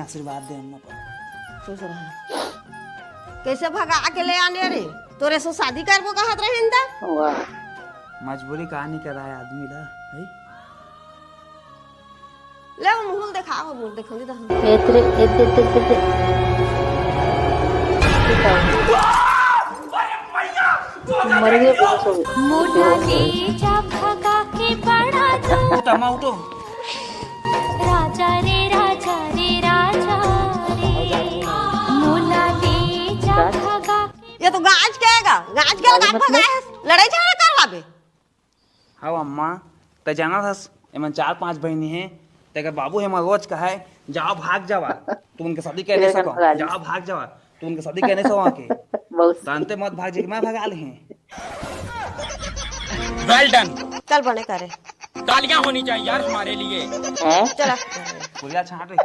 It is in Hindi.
आशीर्वाद दे अम्मा पर। खुश रह। कैसे भगा के ले आने रे? तोरे से शादी करबो कहत रहे त? वाह मजबूरी कहानी कर रहा है आदमी ला है। ले मुंह दिखाओ, मुंह देखली त हम। एतरे एते मर गए बस हो गए। मोटा तेजा भगा के बड़ा दो उठो अम्मा उठो। राजा रे राजा रे राजा रे मोला तेजा भगा ये तो गाज केगा, गाज के लगा भगा है। लड़ाई झगड़ा कर लाबे। हाँ अम्मा त जाना था एमन 4-5 बहनी है तेरे बाबू है रोज का है जाओ भाग जावा तुम उनके शादी कहने सको, जाओ भाग जावा तुम उनके शादी कहने सको के बहुत जानते मत भाग जी मैं भगा ले हैं। Well done. चल बने करे। तालियां होनी चाहिए यार हमारे लिए। है चला। पूरा छाट रही